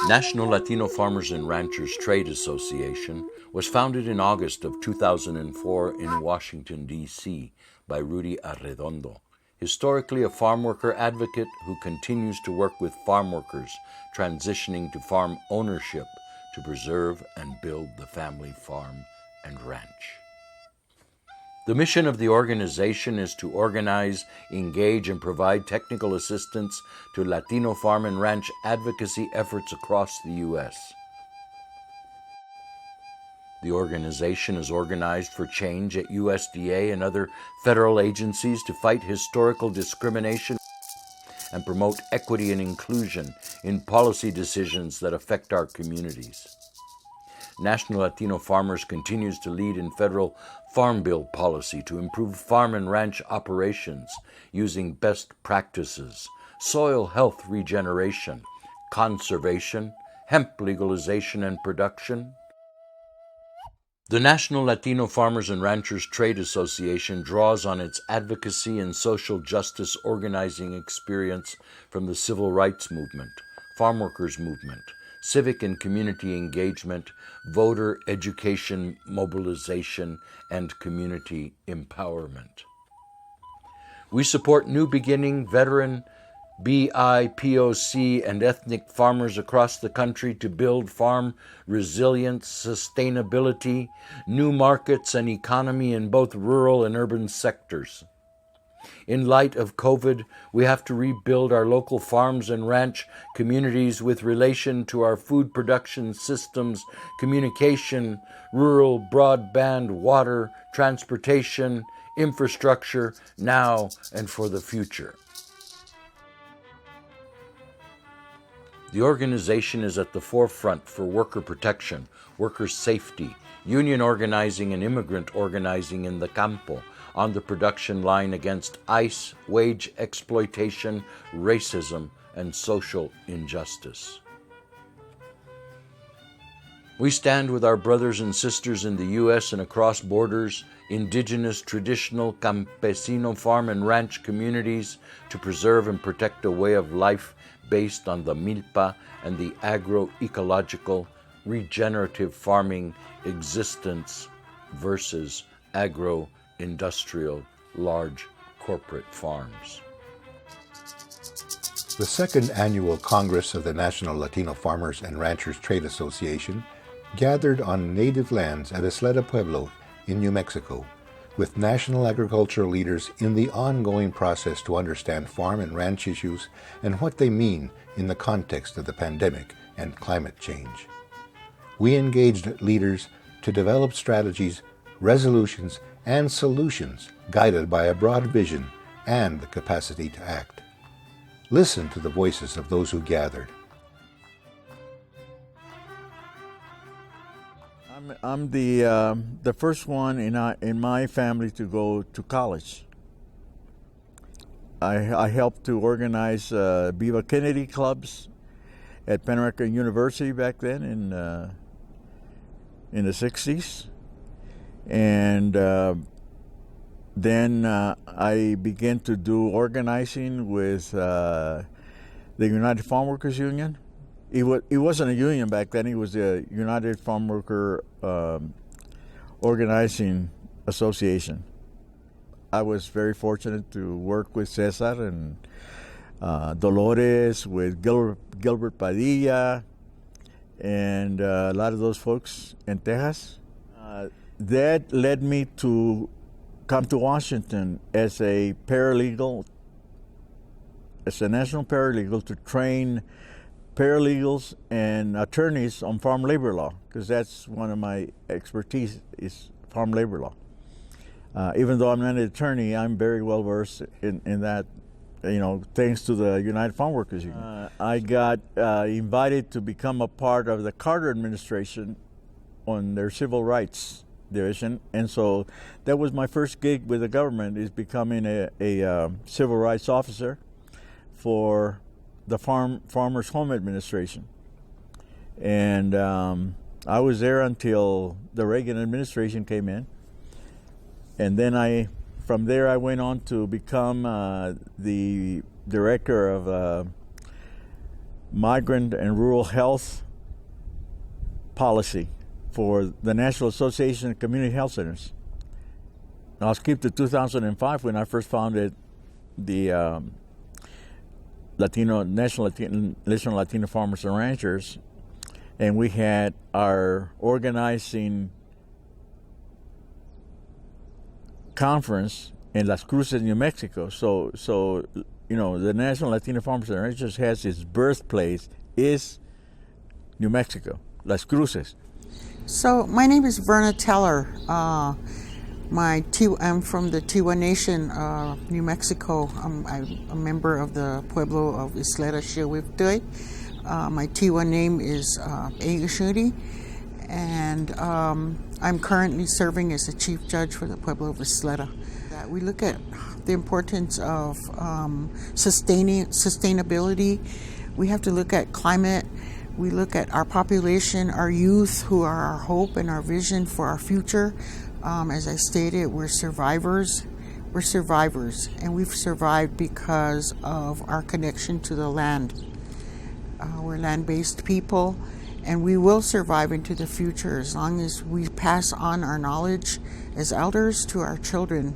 National Latino Farmers and Ranchers Trade Association was founded in August of 2004 in Washington, D.C. by Rudy Arredondo, historically a farm worker advocate who continues to work with farm workers transitioning to farm ownership to preserve and build the family farm and ranch. The mission of the organization is to organize, engage, and provide technical assistance to Latino farm and ranch advocacy efforts across the U.S. The organization is organized for change at USDA and other federal agencies to fight historical discrimination and promote equity and inclusion in policy decisions that affect our communities. National Latino Farmers continues to lead in federal Farm Bill policy to improve farm and ranch operations using best practices, soil health regeneration, conservation, hemp legalization and production. The National Latino Farmers and Ranchers Trade Association draws on its advocacy and social justice organizing experience from the civil rights movement, farm workers movement, civic and community engagement, voter education, mobilization, and community empowerment. We support New Beginning, veteran, BIPOC, and ethnic farmers across the country to build farm resilience, sustainability, new markets, and economy in both rural and urban sectors. In light of COVID, we have to rebuild our local farms and ranch communities with relation to our food production systems, communication, rural broadband, water, transportation, infrastructure, now and for the future. The organization is at the forefront for worker protection, worker safety, union organizing, and immigrant organizing in the campo, on the production line against ICE, wage exploitation, racism, and social injustice. We stand with our brothers and sisters in the U.S. and across borders, indigenous, traditional, campesino farm and ranch communities to preserve and protect a way of life based on the milpa and the agroecological, regenerative farming existence versus agro-industrial, large corporate farms. The second annual Congress of the National Latino Farmers and Ranchers Trade Association gathered on native lands at Isleta Pueblo in New Mexico, with national agricultural leaders in the ongoing process to understand farm and ranch issues and what they mean in the context of the pandemic and climate change. We engaged leaders to develop strategies, resolutions, and solutions guided by a broad vision and the capacity to act. Listen to the voices of those who gathered. I'm the first one in my family to go to college. I helped to organize Viva Kennedy clubs at Pan American University back then in the 60s. And then I began to do organizing with the United Farm Workers Union. It wasn't a union back then. It was the United Farm Worker Organizing Association. I was very fortunate to work with Cesar and Dolores, with Gilbert Padilla, and a lot of those folks in Texas. That led me to come to Washington as a paralegal, as a national paralegal, to train paralegals and attorneys on farm labor law, because that's one of my expertise, is farm labor law. Even though I'm not an attorney, I'm very well versed in that, thanks to the United Farm Workers Union. I got invited to become a part of the Carter administration on their civil rights division, and so that was my first gig with the government, is becoming a civil rights officer for the Farmers Home Administration. And I was there until the Reagan administration came in. And then from there I went on to become the director of migrant and rural health policy for the National Association of Community Health Centers. I'll skip to 2005 when I first founded the National Latino Farmers and Ranchers, and we had our organizing conference in Las Cruces, New Mexico. So the National Latino Farmers and Ranchers has its birthplace is New Mexico, Las Cruces. So my name is Verna Teller. I'm from the Tiwa Nation, New Mexico. I'm a member of the Pueblo of Isleta Xiuhüitley. My Tiwa name is Aigashudi, and I'm currently serving as the Chief Judge for the Pueblo of Isleta. We look at the importance of sustainability. We have to look at climate. We look at our population, our youth, who are our hope and our vision for our future. As I stated, we're survivors. We're survivors, and we've survived because of our connection to the land. We're land-based people, and we will survive into the future as long as we pass on our knowledge as elders to our children.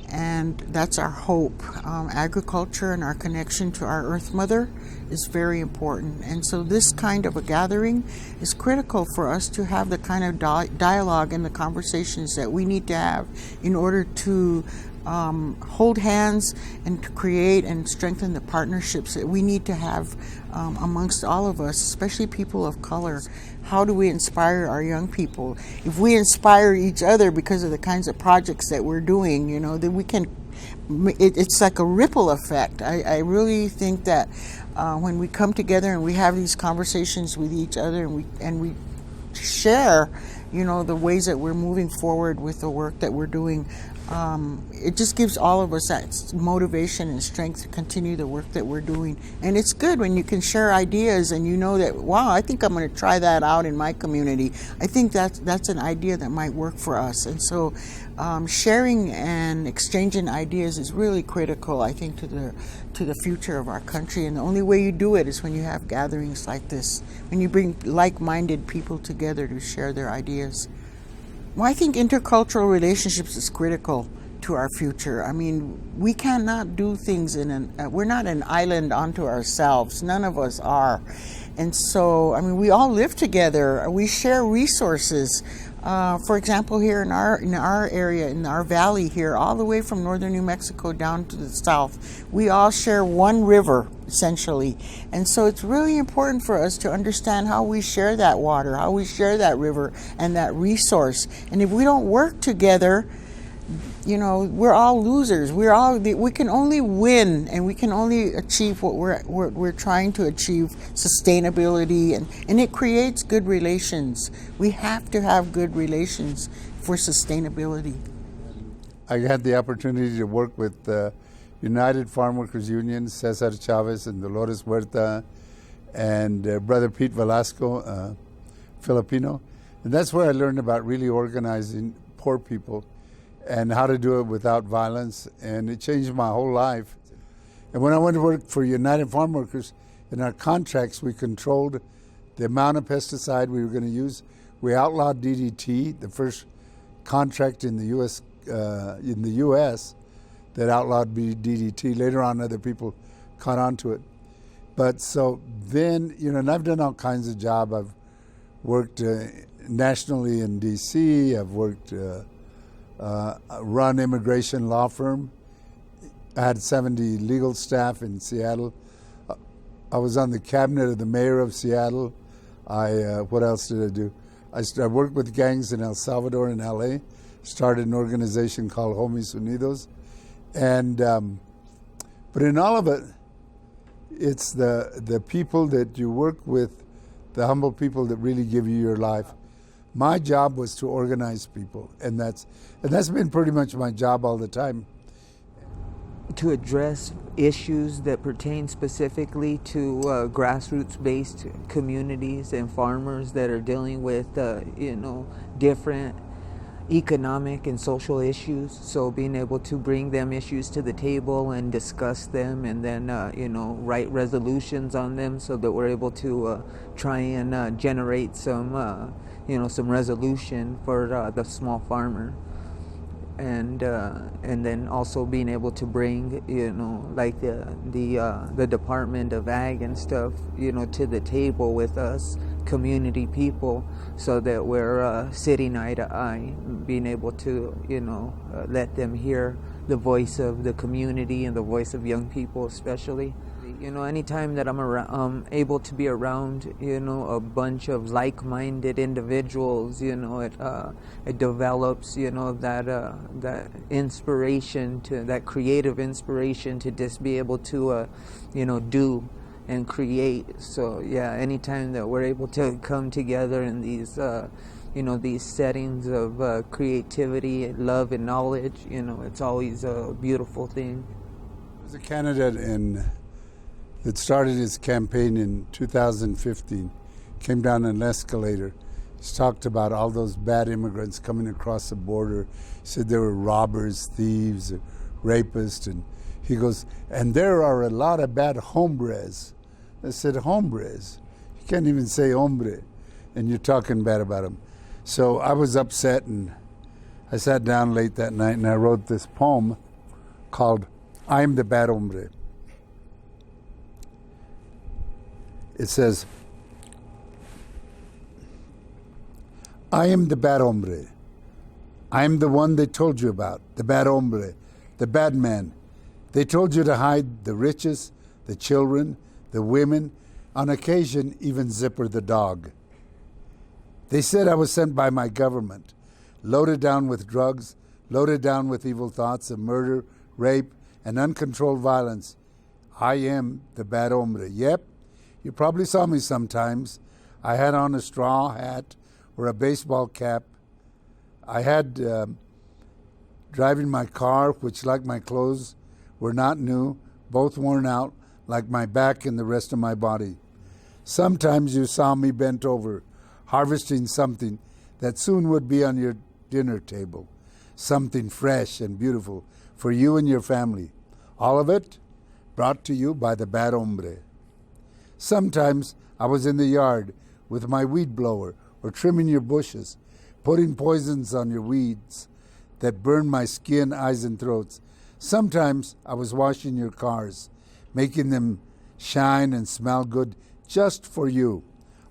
And that's our hope. Agriculture and our connection to our Earth Mother is very important. And so this kind of a gathering is critical for us to have the kind of dialogue and the conversations that we need to have in order to hold hands and to create and strengthen the partnerships that we need to have amongst all of us, especially people of color. How do we inspire our young people? If we inspire each other because of the kinds of projects that we're doing, then we can, it's like a ripple effect. I really think that when we come together and we have these conversations with each other and we share, the ways that we're moving forward with the work that we're doing, it just gives all of us that motivation and strength to continue the work that we're doing. And it's good when you can share ideas and you know that, wow, I think I'm going to try that out in my community. I think that's an idea that might work for us. And so sharing and exchanging ideas is really critical, I think, to the future of our country. And the only way you do it is when you have gatherings like this, when you bring like-minded people together to share their ideas. Well, I think intercultural relationships is critical to our future. I mean, we cannot do things we're not an island unto ourselves. None of us are. And so, we all live together. We share resources. For example, here in our area, in our valley here, all the way from northern New Mexico down to the south, we all share one river, essentially. And so it's really important for us to understand how we share that water, how we share that river and that resource. And if we don't work together, we're all losers. We can only win, and we can only achieve what we're trying to achieve, sustainability, and it creates good relations. We have to have good relations for sustainability. I had the opportunity to work with United Farm Workers Union, Cesar Chavez and Dolores Huerta, and Brother Pete Velasco, Filipino. And that's where I learned about really organizing poor people and how to do it without violence, and it changed my whole life. And when I went to work for United Farm Workers, in our contracts we controlled the amount of pesticide we were going to use. We outlawed DDT, the first contract in the U.S. That outlawed DDT. Later on, other people caught on to it. But so then, and I've done all kinds of jobs. I've worked nationally in D.C. I've worked run immigration law firm. I had 70 legal staff in Seattle. I was on the cabinet of the mayor of Seattle. What else did I do? I worked with gangs in El Salvador and LA. Started an organization called Homies Unidos. And but in all of it, it's the people that you work with, the humble people that really give you your life. My job was to organize people, and that's been pretty much my job all the time. To address issues that pertain specifically to economic and social issues. So being able to bring them issues to the table and discuss them, and then write resolutions on them, so that we're able to try and generate some some resolution for the small farmer. And then also being able to bring like the Department of Ag and stuff to the table with us community people, so that we're sitting eye to eye, being able to let them hear the voice of the community and the voice of young people especially. Anytime that I'm able to be around, a bunch of like-minded individuals, it develops, that inspiration, that creative inspiration to just be able to, do and create. So yeah, anytime that we're able to come together in these, these settings of creativity, love, and knowledge, it's always a beautiful thing. There's a candidate that started his campaign in 2015, came down an escalator. He's talked about all those bad immigrants coming across the border. He said they were robbers, thieves, rapists, and he goes, and there are a lot of bad hombres. I said, hombres? You can't even say hombre, and you're talking bad about them. So I was upset, and I sat down late that night, and I wrote this poem called I'm the Bad Hombre. It says, I am the bad hombre. I am the one they told you about, the bad hombre, the bad man. They told you to hide the riches, the children, the women, on occasion even Zipper the dog. They said I was sent by my government, loaded down with drugs, loaded down with evil thoughts of murder, rape, and uncontrolled violence. I am the bad hombre. Yep. You probably saw me sometimes. I had on a straw hat or a baseball cap. I had driving my car, which, like my clothes, were not new, both worn out, like my back and the rest of my body. Sometimes you saw me bent over, harvesting something that soon would be on your dinner table, something fresh and beautiful for you and your family. All of it brought to you by the bad hombre. Sometimes I was in the yard with my weed blower or trimming your bushes, putting poisons on your weeds that burn my skin, eyes, and throats. Sometimes I was washing your cars, making them shine and smell good just for you.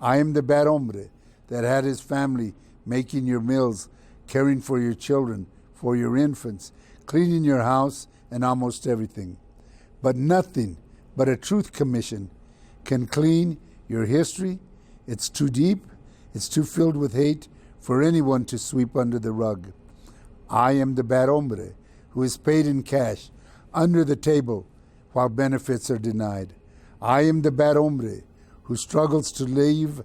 I am the bad hombre that had his family making your meals, caring for your children, for your infants, cleaning your house, and almost everything. But nothing but a truth commission can clean your history. It's too deep, it's too filled with hate for anyone to sweep under the rug. I am the bad hombre who is paid in cash under the table while benefits are denied. I am the bad hombre who struggles to live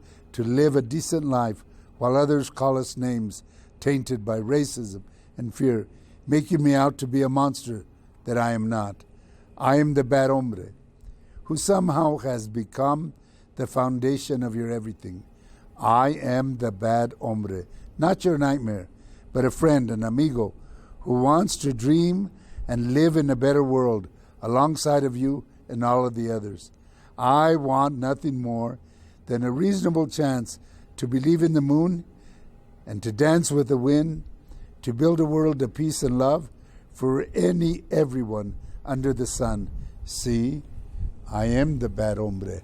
a decent life while others call us names tainted by racism and fear, making me out to be a monster that I am not. I am the bad hombre who somehow has become the foundation of your everything. I am the bad hombre, not your nightmare, but a friend, an amigo, who wants to dream and live in a better world alongside of you and all of the others. I want nothing more than a reasonable chance to believe in the moon and to dance with the wind, to build a world of peace and love for everyone under the sun. See, I am the bad hombre.